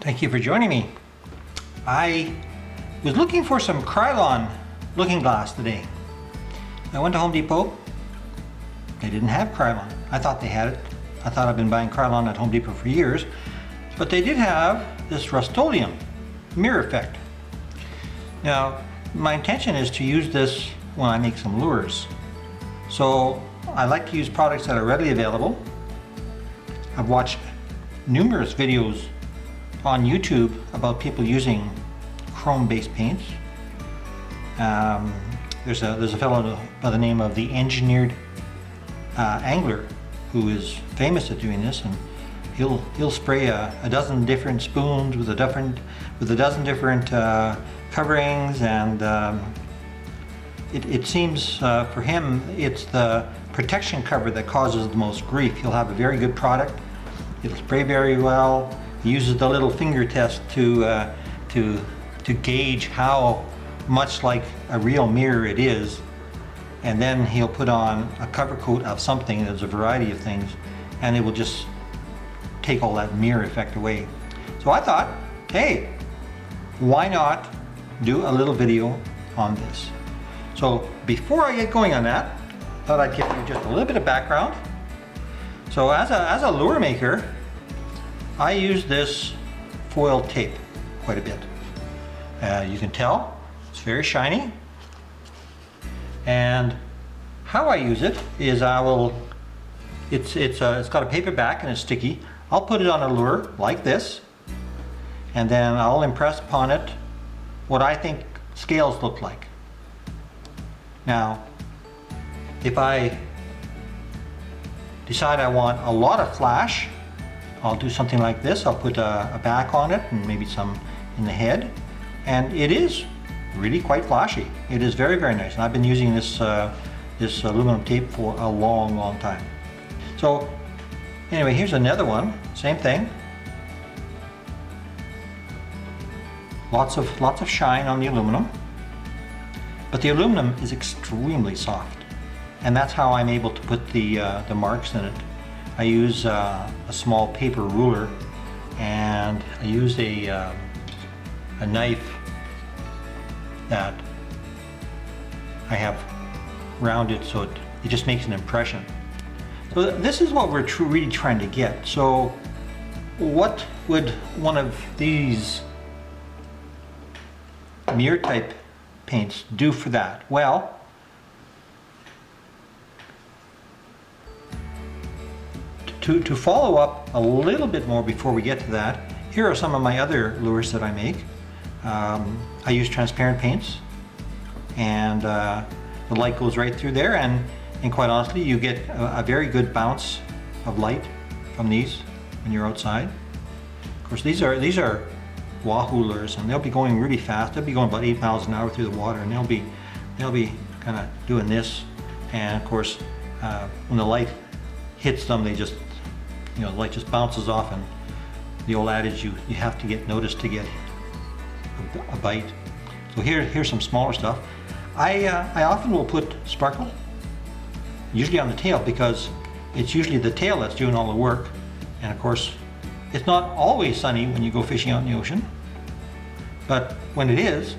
Thank you for joining me. I was looking for some Krylon Looking Glass today. I went to Home Depot. They didn't have Krylon. I thought they had it. I thought I've been buying Krylon at Home Depot for years. But they did have this Rust-oleum Mirror Effect. Now, my intention is to use this when I make some lures. So I like to use products that are readily available. I've watched numerous videos on YouTube about people using chrome-based paints. There's a fellow by the name of the Engineered Angler who is famous at doing this, and he'll spray a dozen different spoons with a dozen different coverings, and it seems for him it's the protection cover that causes the most grief. He'll have a very good product. It'll spray very well. He uses the little finger test to gauge how much like a real mirror it is, and then he'll put on a cover coat of something. There's a variety of things, and it will just take all that mirror effect away. So I thought, hey, why not do a little video on this? So before I get going on that, I thought I'd give you just a little bit of background. So as a lure maker, I use this foil tape quite a bit. You can tell it's very shiny, and how I use it is it's got a paper back and it's sticky. I'll put it on a lure like this, and then I'll impress upon it what I think scales look like. Now, if I decide I want a lot of flash, I'll do something like this. I'll put a back on it and maybe some in the head, and it is really quite flashy. It is very, very nice, and I've been using this aluminum tape for a long, long time. So anyway, here's another one, same thing. Lots of shine on the aluminum, but the aluminum is extremely soft, and that's how I'm able to put the marks in it. I use a small paper ruler, and I use a knife that I have rounded so it just makes an impression. So this is what we're really trying to get. So what would one of these mirror type paints do for that? Well, to follow up a little bit more before we get to that, here are some of my other lures that I make. I use transparent paints, and the light goes right through there, and quite honestly, you get a very good bounce of light from these when you're outside. Of course, these are Wahoo lures, and they'll be going really fast. They'll be going about 8 miles an hour through the water, and they'll be kind of doing this. And of course, when the light hits them, they just, the light just bounces off, and the old adage, you have to get noticed to get a bite. So here's some smaller stuff. I often will put sparkle, usually on the tail, because it's usually the tail that's doing all the work. And of course, it's not always sunny when you go fishing out in the ocean, but when it is,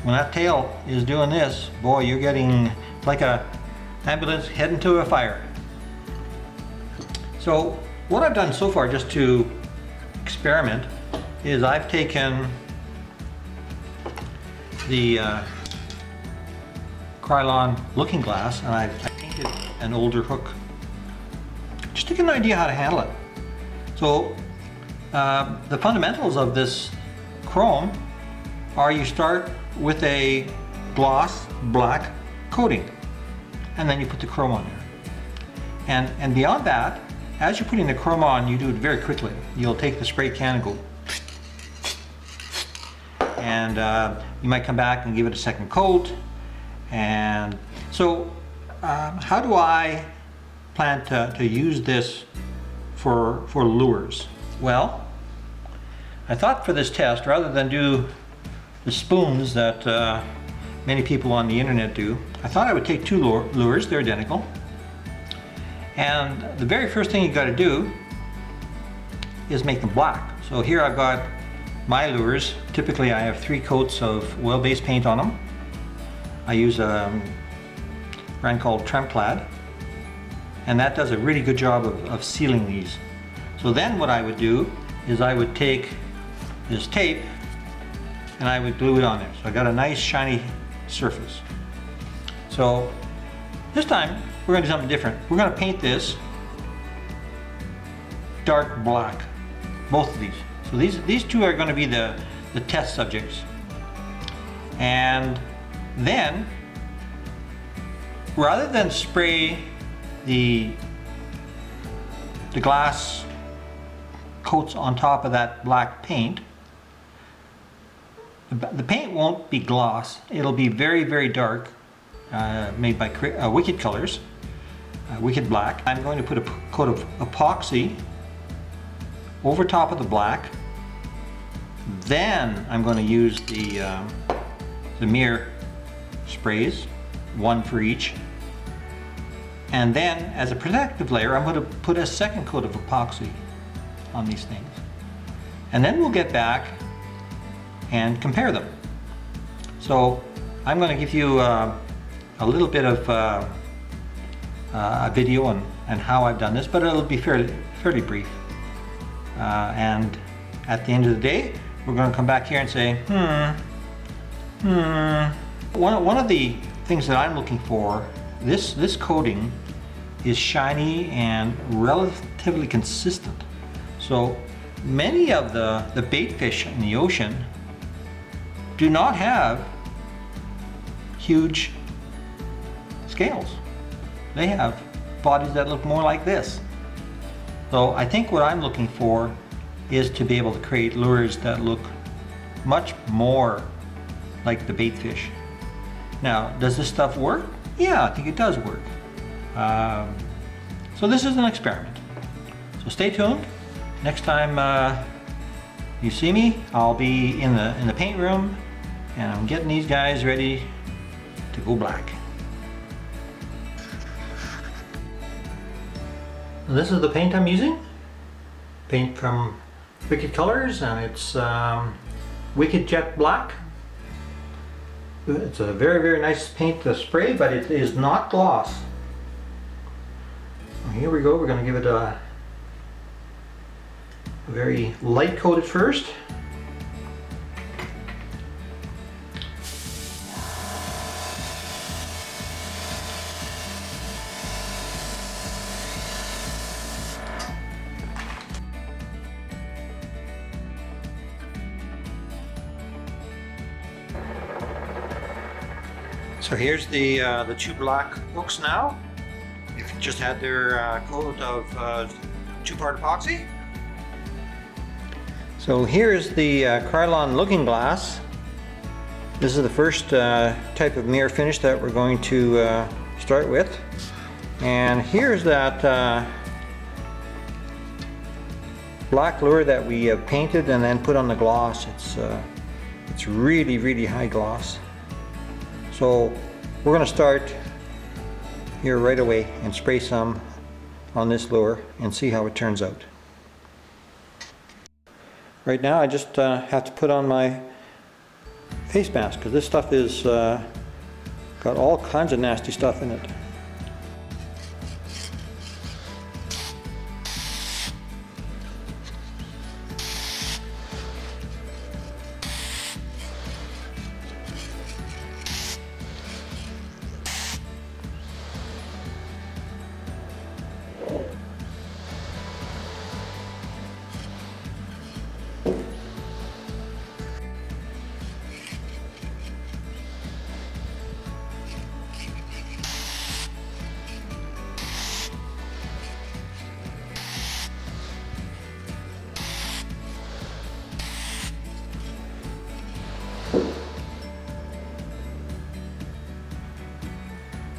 when that tail is doing this, boy, you're getting like a ambulance heading to a fire. So what I've done so far, just to experiment, is I've taken the Krylon Looking Glass, and I painted an older hook just to get an idea how to handle it. So the fundamentals of this chrome are you start with a gloss black coating, and then you put the chrome on there. And beyond that, as you're putting the chrome on, you do it very quickly. You'll take the spray can and go, and you might come back and give it a second coat. And so how do I plan to use this for lures? Well, I thought for this test, rather than do the spoons that many people on the internet do, I thought I would take two lures. They're identical. And the very first thing you got to do is make them black. So here I've got my lures, typically I have 3 coats of oil-based paint on them. I use a brand called Tremplad, and that does a really good job of sealing these. So then what I would do is I would take this tape and I would glue it on there. So I got a nice shiny surface. So this time we're going to do something different. We're going to paint this dark black, both of these. So these two are going to be the test subjects. And then, rather than spray the glass coats on top of that black paint, the paint won't be gloss. It'll be very, very dark, made by Wicked Colors, Wicked Black. I'm going to put a coat of epoxy over top of the black. Then I'm going to use the mirror sprays, 1 for each. And then, as a protective layer, I'm going to put a second coat of epoxy on these things. And then we'll get back and compare them. So I'm going to give you a little bit of a video on how I've done this, but it'll be fairly brief. And at the end of the day, we're going to come back here and say, One of the things that I'm looking for, this coating is shiny and relatively consistent. So many of the bait fish in the ocean do not have huge scales. They have bodies that look more like this. So I think what I'm looking for is to be able to create lures that look much more like the bait fish. Now, does this stuff work? Yeah, I think it does work. So this is an experiment. So stay tuned. Next time you see me, I'll be in the paint room, and I'm getting these guys ready to go black. This is the paint I'm using. Paint from Wicked Colors, and it's Wicked Jet Black. It's a very, very nice paint to spray, but it is not gloss. Here we go. We're going to give it a very light coat at first. So here's the 2 black hooks now. They've just had their coat of 2-part epoxy. So here's the Krylon Looking Glass. This is the first type of mirror finish that we're going to start with. And here's that black lure that we have painted and then put on the gloss. It's really, really high gloss. So we're going to start here right away and spray some on this lure and see how it turns out. Right now I just have to put on my face mask because this stuff is got all kinds of nasty stuff in it.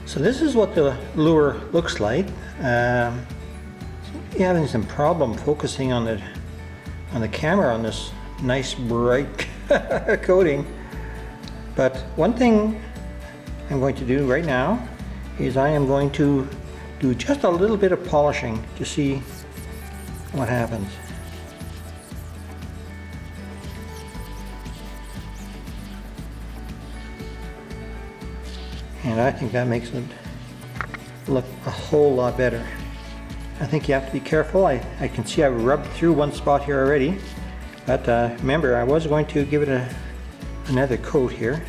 So this is what the lure looks like. You're having some problem focusing on the camera on this nice bright coating. But one thing I'm going to do right now is I am going to do just a little bit of polishing to see what happens. and I think that makes it look a whole lot better. I think you have to be careful. I can see I rubbed through one spot here already, but remember, I was going to give it another coat here.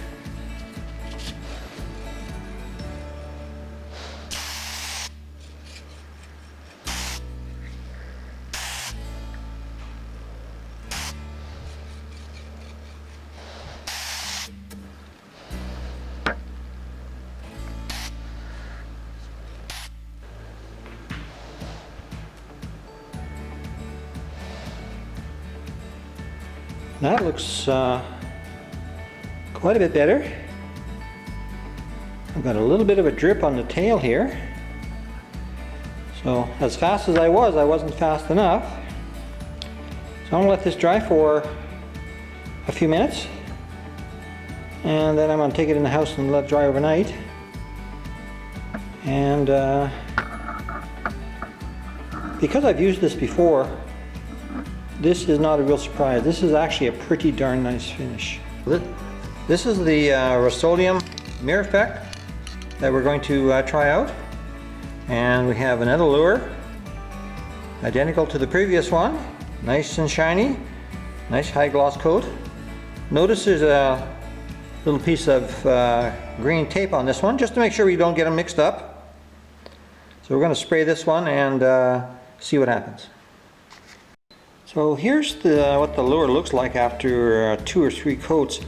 That looks quite a bit better. I've got a little bit of a drip on the tail here. So as fast as I wasn't fast enough. So I'm going to let this dry for a few minutes. And then I'm going to take it in the house and let it dry overnight. And because I've used this before, this is not a real surprise. This is actually a pretty darn nice finish. This is the Rust-oleum Mirror Effect that we're going to try out. And we have another lure, identical to the previous one. Nice and shiny, nice high gloss coat. Notice there's a little piece of green tape on this one, just to make sure we don't get them mixed up. So we're going to spray this one and see what happens. So here's what the lure looks like after 2 or 3 coats.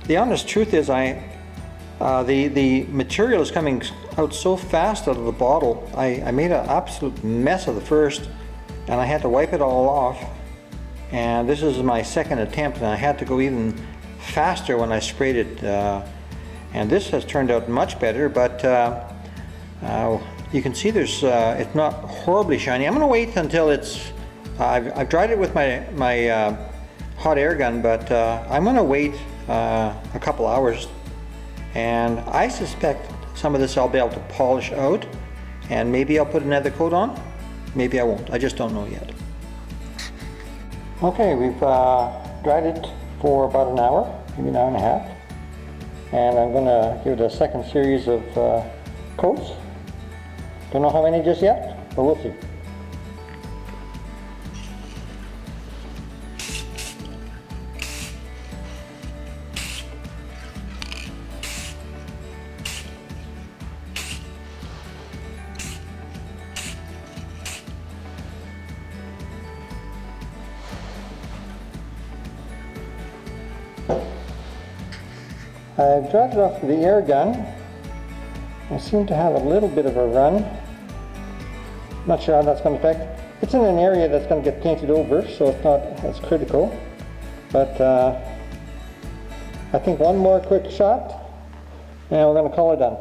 The honest truth is the material is coming out so fast out of the bottle. I made an absolute mess of the first, and I had to wipe it all off. And this is my second attempt, and I had to go even faster when I sprayed it. And this has turned out much better, but you can see there's it's not horribly shiny. I'm going to wait until it's I've dried it with my hot air gun, but I'm going to wait a couple hours, and I suspect some of this I'll be able to polish out, and maybe I'll put another coat on, maybe I won't. I just don't know yet. Okay, we've dried it for about an hour, maybe an hour and a half, and I'm going to give it a second series of coats. Don't know how many just yet, but we'll see. I've dried it off with the air gun. I seem to have a little bit of a run. Not sure how that's going to affect. It's in an area that's going to get painted over, so it's not as critical. But I think one more quick shot, and we're going to call it done.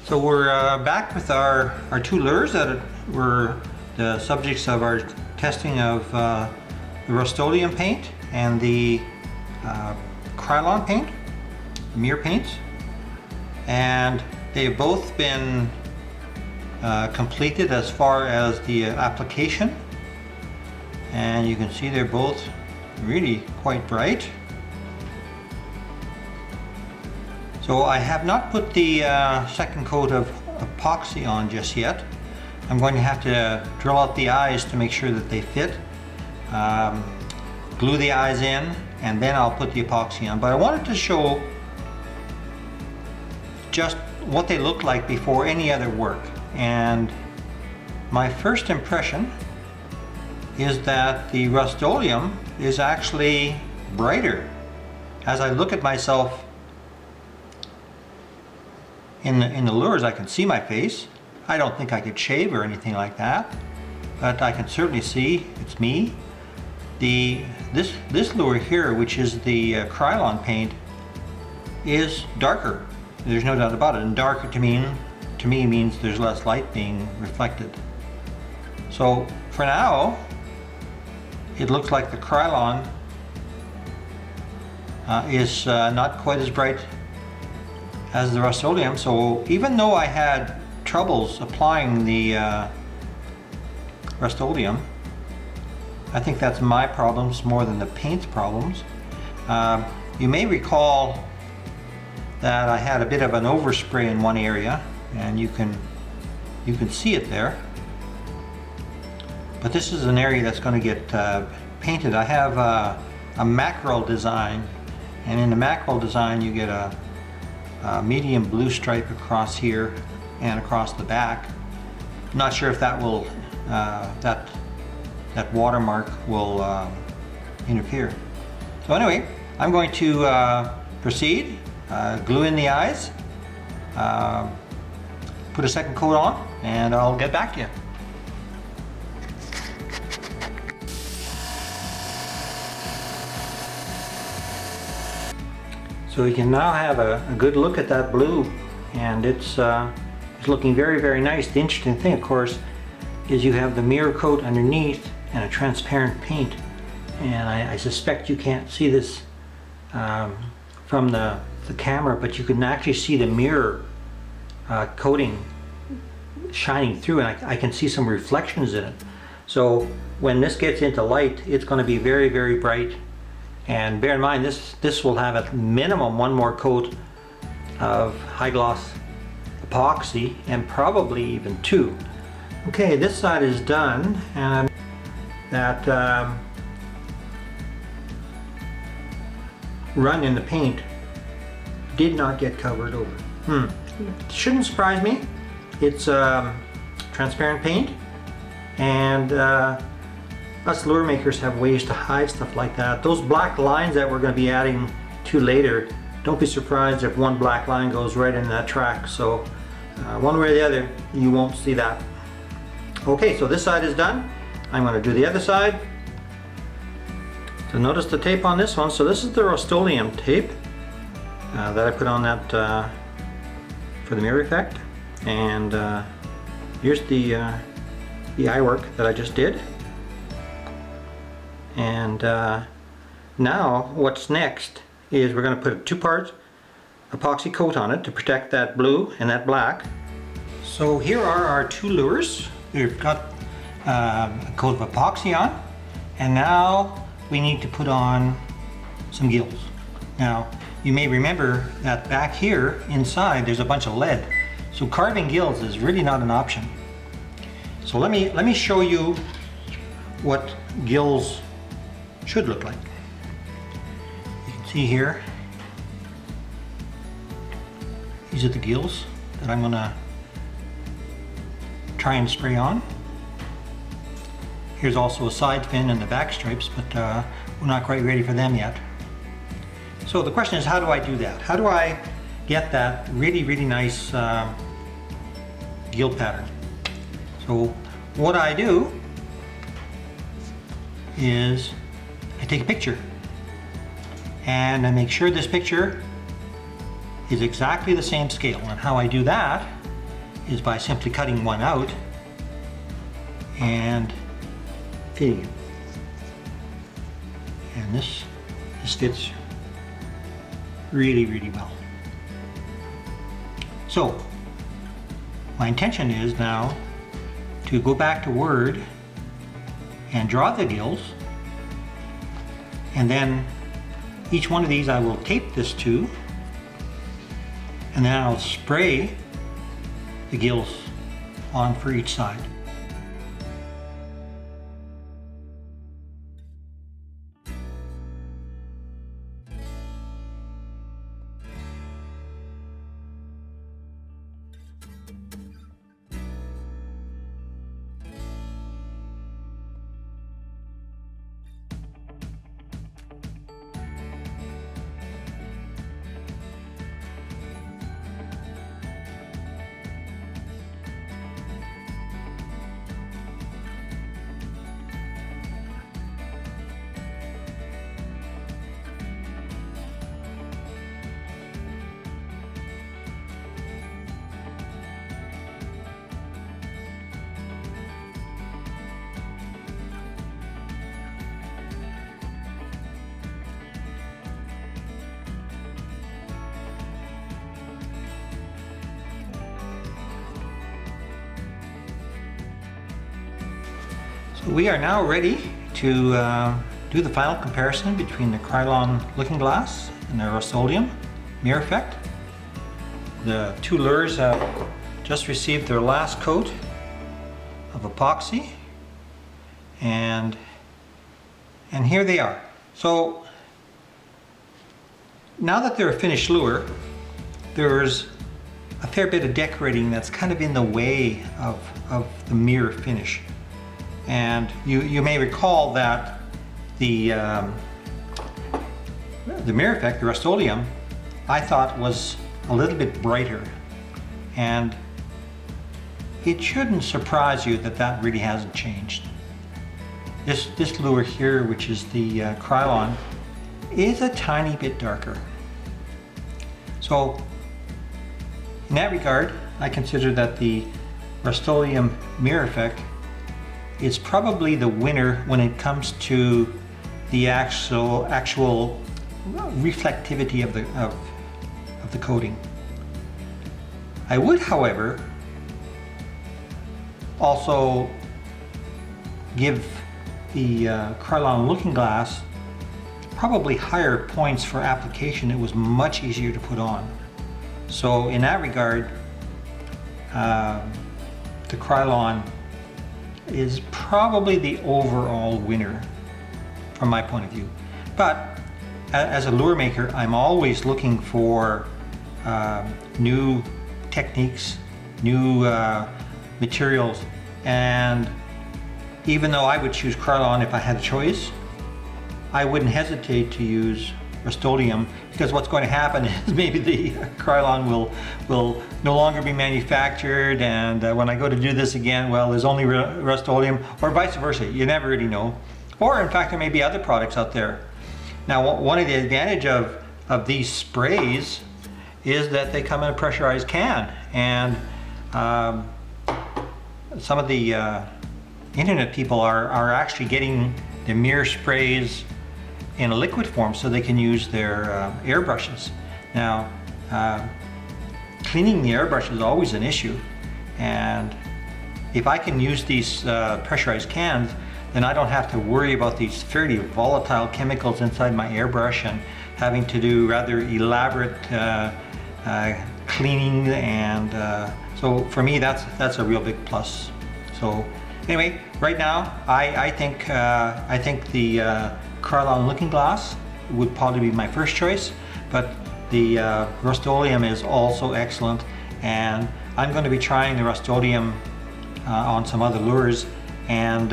So we're back with our 2 lures that were the subjects of our testing of the Rust-oleum paint and the Krylon paint, mirror paints, and they've both been completed as far as the application, and you can see they're both really quite bright. So I have not put the second coat of epoxy on just yet. I'm going to have to drill out the eyes to make sure that they fit, glue the eyes in, and then I'll put the epoxy on. But I wanted to show just what they look like before any other work. And my first impression is that the Rust-oleum is actually brighter. As I look at myself in the lures, I can see my face. I don't think I could shave or anything like that, but I can certainly see it's me. This lure here, which is the Krylon paint, is darker. There's no doubt about it, and darker to me means there's less light being reflected. So for now, it looks like the Krylon is not quite as bright as the Rust-oleum. So even though I had troubles applying the Rust-oleum, I think that's my problems more than the paint's problems. You may recall that I had a bit of an overspray in one area, and you can see it there. But this is an area that's going to get painted. I have a Mackerel design, and in the Mackerel design you get a medium blue stripe across here and across the back. I'm not sure if that will that watermark will interfere. So anyway, I'm going to proceed, glue in the eyes, put a second coat on, and I'll get back to you. So we can now have a good look at that blue, and it's looking very, very nice. The interesting thing, of course, is you have the mirror coat underneath and a transparent paint, and I suspect you can't see this from the camera, but you can actually see the mirror coating shining through, and I can see some reflections in it. So when this gets into light, it's going to be very, very bright. And bear in mind, this will have at minimum one more coat of high gloss epoxy, and probably even two. Okay, this side is done, and that run in the paint did not get covered over. Shouldn't surprise me. It's transparent paint, and us lure makers have ways to hide stuff like that. Those black lines that we're going to be adding to later, don't be surprised if one black line goes right in that track. So one way or the other, you won't see that. Okay, so this side is done. I'm going to do the other side. So notice the tape on this one. So this is the Rust-oleum tape that I put on that for the mirror effect. And here's the eye work that I just did. And now what's next is we're going to put a 2-part epoxy coat on it to protect that blue and that black. So here are our two lures. We've got a coat of epoxy on, and now we need to put on some gills. Now you may remember that back here inside there's a bunch of lead, so carving gills is really not an option. So let me show you what gills should look like. You can see here, these are the gills that I'm gonna try and spray on. Here's also a side fin and the back stripes, but we're not quite ready for them yet. So the question is, how do I do that? How do I get that really, really nice gill pattern? So what I do is I take a picture, and I make sure this picture is exactly the same scale. And how I do that is by simply cutting one out and fitting it. And this fits really, really well. So my intention is now to go back to Word and draw the gills, and then each one of these I will tape this to, and then I'll spray the gills on for each side. We are now ready to do the final comparison between the Krylon Looking Glass and the Rust-oleum Mirror Effect. The two lures have just received their last coat of epoxy, and here they are. So now that they're a finished lure, there's a fair bit of decorating that's kind of in the way of the mirror finish. And you may recall that the Mirror Effect, the Rust-oleum, I thought was a little bit brighter, and it shouldn't surprise you that that really hasn't changed. This lure here, which is the Krylon, is a tiny bit darker. So in that regard, I consider that the Rust-oleum Mirror Effect is probably the winner when it comes to the actual reflectivity of the coating. I would, however, also give the Krylon Looking Glass probably higher points for application. It was much easier to put on. So in that regard, the Krylon is probably the overall winner from my point of view. But as a lure maker, I'm always looking for new techniques, new materials, and even though I would choose Krylon if I had a choice, I wouldn't hesitate to use Rust-oleum, because what's going to happen is maybe the Krylon will no longer be manufactured, and when I go to do this again, well, there's only Rust-oleum, or vice versa. You never really know. Or in fact, there may be other products out there. Now, one of the advantages of these sprays is that they come in a pressurized can, and some of the internet people are actually getting the mirror sprays in a liquid form so they can use their airbrushes. Now, cleaning the airbrush is always an issue, and if I can use these pressurized cans, then I don't have to worry about these fairly volatile chemicals inside my airbrush and having to do rather elaborate cleaning, and so for me that's a real big plus. So anyway, right now I think the Krylon Looking Glass would probably be my first choice, but the Rust-oleum is also excellent, and I'm going to be trying the Rust-oleum on some other lures, and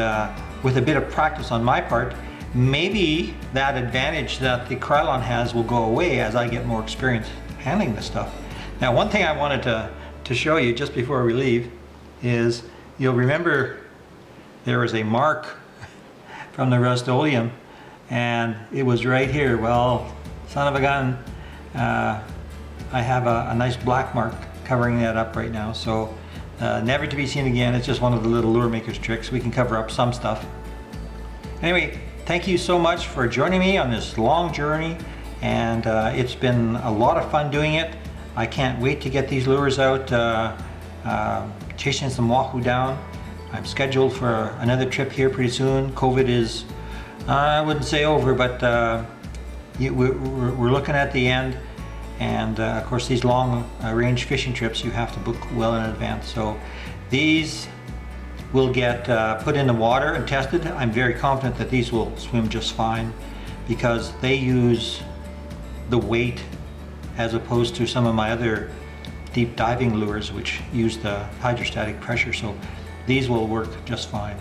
with a bit of practice on my part, maybe that advantage that the Krylon has will go away as I get more experience handling this stuff. Now, one thing I wanted to show you just before we leave is, you'll remember there was a mark from the Rust-oleum, and it was right here. Well, son of a gun, I have a nice black mark covering that up right now, so never to be seen again. It's just one of the little lure maker's tricks. We can cover up some stuff. Anyway, thank you so much for joining me on this long journey, and it's been a lot of fun doing it. I can't wait to get these lures out, chasing some Wahoo down. I'm scheduled for another trip here pretty soon. COVID is, I wouldn't say over, but we're looking at the end. And of course, these long range fishing trips, you have to book well in advance. So these will get put in the water and tested. I'm very confident that these will swim just fine, because they use the weight as opposed to some of my other deep diving lures which use the hydrostatic pressure. So these will work just fine.